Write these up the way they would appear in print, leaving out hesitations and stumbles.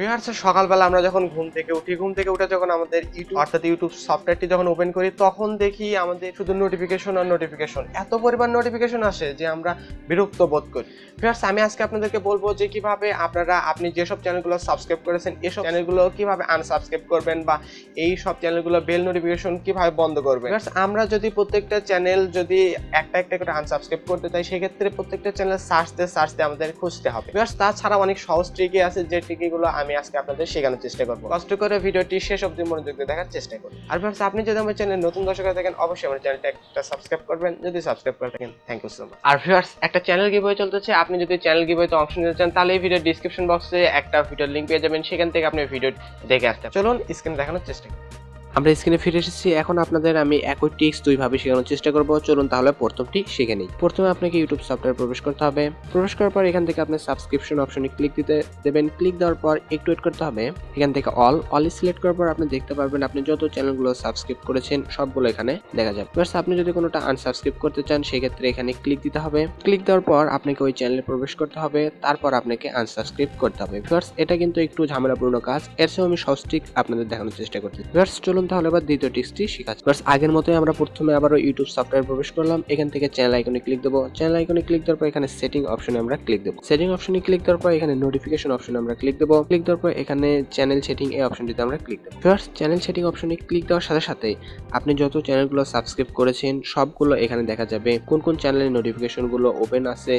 Viewers সকালবেলা আমরা যখন ঘুম থেকে উঠে যখন আমাদের ইউটিউব সফটওয়্যারটি যখন ওপেন করি তখন দেখি আমাদের শুধু নোটিফিকেশন আর নোটিফিকেশন, এত পরিমাণ নোটিফিকেশন আসে যে আমরা বিরক্ত বোধ করি। ভিউয়ার্স আমি আজকে আপনাদেরকে বলবো যে কিভাবে আপনি যেসব চ্যানেলগুলো সাবস্ক্রাইব করেছেন এসব চ্যানেলগুলো কিভাবে আনসাবস্ক্রাইব করবেন বা এই সব চ্যানেলগুলো বেল নোটিফিকেশন কিভাবে বন্ধ করবেন। ভিউয়ার্স আমরা যদি প্রত্যেকটা চ্যানেল যদি একটা করে আনসাবস্ক্রাইব করতে চাই সেক্ষেত্রে প্রত্যেকটা চ্যানেল সার্চতে আমাদের খুঁজতে হবে। ভিউয়ার্স তাছাড়া অনেক সহজ ট্রিকই আছে যে ট্রিকগুলো আমি আজকে আপনাদের শেখানোর চেষ্টা করব। কষ্ট করে ভিডিওটি শেষ অবধি মনোযোগ দিয়ে দেখার চেষ্টা করুন। আর ভিউয়ার্স আপনি যদি আমার চ্যানেলে নতুন দর্শক হয়ে থাকেন অবশ্যই আমার চ্যানেলটা একটা সাবস্ক্রাইব করবেন, যদি সাবস্ক্রাইব করে থাকেন থ্যাংক ইউ সো মাচ। আর ভিউয়ার্স একটা চ্যানেল গিভওয়ে চলতেছে, আপনি যদি চ্যানেল গিভওয়েতে অংশ নিতে চান তাহলে এই ভিডিও ডেসক্রিপশন বক্সে একটা ভিডিওর লিংক পেয়ে যাবেন, সেখান থেকে আপনি ভিডিও দেখে আসতে চলুন স্ক্রিনে দেখানোর চেষ্টা করুন। আমরা স্ক্রিনে ফিরে এসেছি। এখন আপনাদের আমি একই ট্রিক্স দুইভাবে শেখানোর চেষ্টা করব। চলুন তাহলে প্রথমটি শিখে নিই। প্রথমে আপনাকে ইউটিউব সফটওয়্যার প্রবেশ করতে হবে। প্রবেশ করার পর এখান থেকে আপনি সাবস্ক্রিপশন অপশনে ক্লিক দেবেন। ক্লিক দেওয়ার পর একটু ওয়েট করতে হবে। এখান থেকে অল সিলেক্ট করার পর আপনি দেখতে পারবেন আপনি যত চ্যানেলগুলো সাবস্ক্রাইব করেছেন সবগুলো এখানে দেখা যাবে। প্লাস আপনি যদি কোনোটা আনসাবস্ক্রাইব করতে চান সেক্ষেত্রে এখানে ক্লিক দিতে হবে। ক্লিক দেওয়ার পর আপনাকে ওই চ্যানেলে প্রবেশ করতে হবে, তারপর আপনাকে আনসাবস্ক্রাইব করতে হবে। ভিউয়ার্স এটা কিন্তু একটু ঝামেলাপূর্ণ কাজ, এর চেয়ে আমি সহজ ট্রিক আপনাদের দেখানোর চেষ্টা করছি। ভিউয়ার্স চলুন তাহলে এবার দ্বিতীয় ট্রিক্সটি শিখাচ্ছি। বাস আগের মতোই আমরা প্রথমে আবারও ইউটিউব সফটওয়্যার প্রবেশ করলাম। এখান থেকে চ্যানেল আইকনে ক্লিক দেবো। চ্যানেল আইকনে ক্লিক দেওয়ার পর এখানে সেটিং অপশনে আমরা ক্লিক দেবো। সেটিং অপশনে ক্লিক দেওয়ার পর এখানে নোটিফিকেশন অপশনে আমরা ক্লিক দেবো। ক্লিক দেওয়ার পর এখানে চ্যানেল সেটিং এই অপশনটিতে আমরা ক্লিক দেবো। ফার্স্ট চ্যানেল সেটিং অপশনে ক্লিক দেওয়ার সাথে সাথে আপনি যত চ্যানেলগুলো সাবস্ক্রাইব করেছেন সবগুলো এখানে দেখা যাবে। কোন কোন চ্যানেলের নোটিফিকেশনগুলো ওপেন আছে,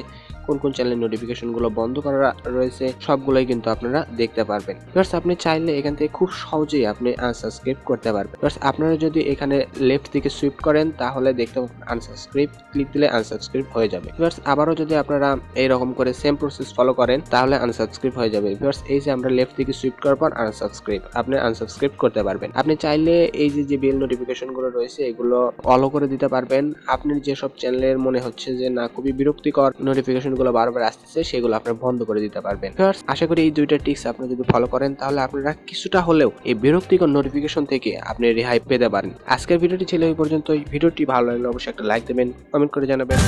কোন কোন চ্যানেলের নোটিফিকেশনগুলো বন্ধ করা রয়েছে সবগুলোই কিন্তু আপনারা দেখতে পারবেন। ফার্স্ট আপনি চাইলে এখান থেকে খুব সহজেই আপনি আনসাবস্ক্রাইব করতে পারবেন। ফার্স্ট আপনারা যদি এখানে লেফট দিকে সুইপ করেন তাহলে দেখতে পাবেন আনসাবস্ক্রাইব, ক্লিক দিলে আনসাবস্ক্রাইব হয়ে যাবে। ভিউয়ার্স আবারও যদি আপনারা এইরকম করে সেম প্রসেস ফলো করেন তাহলে আনসাবস্ক্রাইব হয়ে যাবে। ভিউয়ার্স এই যে আমরা লেফট দিকে সুইপ করার পর আনসাবস্ক্রাইব, আপনি আনসাবস্ক্রাইব করতে পারবেন। আপনি চাইলে এই যে বেল নোটিফিকেশন গুলো রয়েছে এগুলো অল করে দিতে পারবেন। আপনি যেসব চ্যানেলের মনে হচ্ছে যে না খুবই বিরক্তিকর নোটিফিকেশন গুলো বারবার আসতেছে সেগুলো আপনি বন্ধ করে দিতে পারবেন। ভিউয়ার্স আশা করি এই দুইটা টিপস আপনি যদি ফলো করেন তাহলে আপনারা কিছুটা হলেও এই বিরক্তিকর নোটিফিকেশন থেকে আপনি রেহাই পেতে পারেন। আজকের ভিডিওটি ছিল এই পর্যন্তই। ভিডিওটি ভালো লাগলে অবশ্যই একটা লাইক দেবেন, কমেন্ট করে জানাবেন।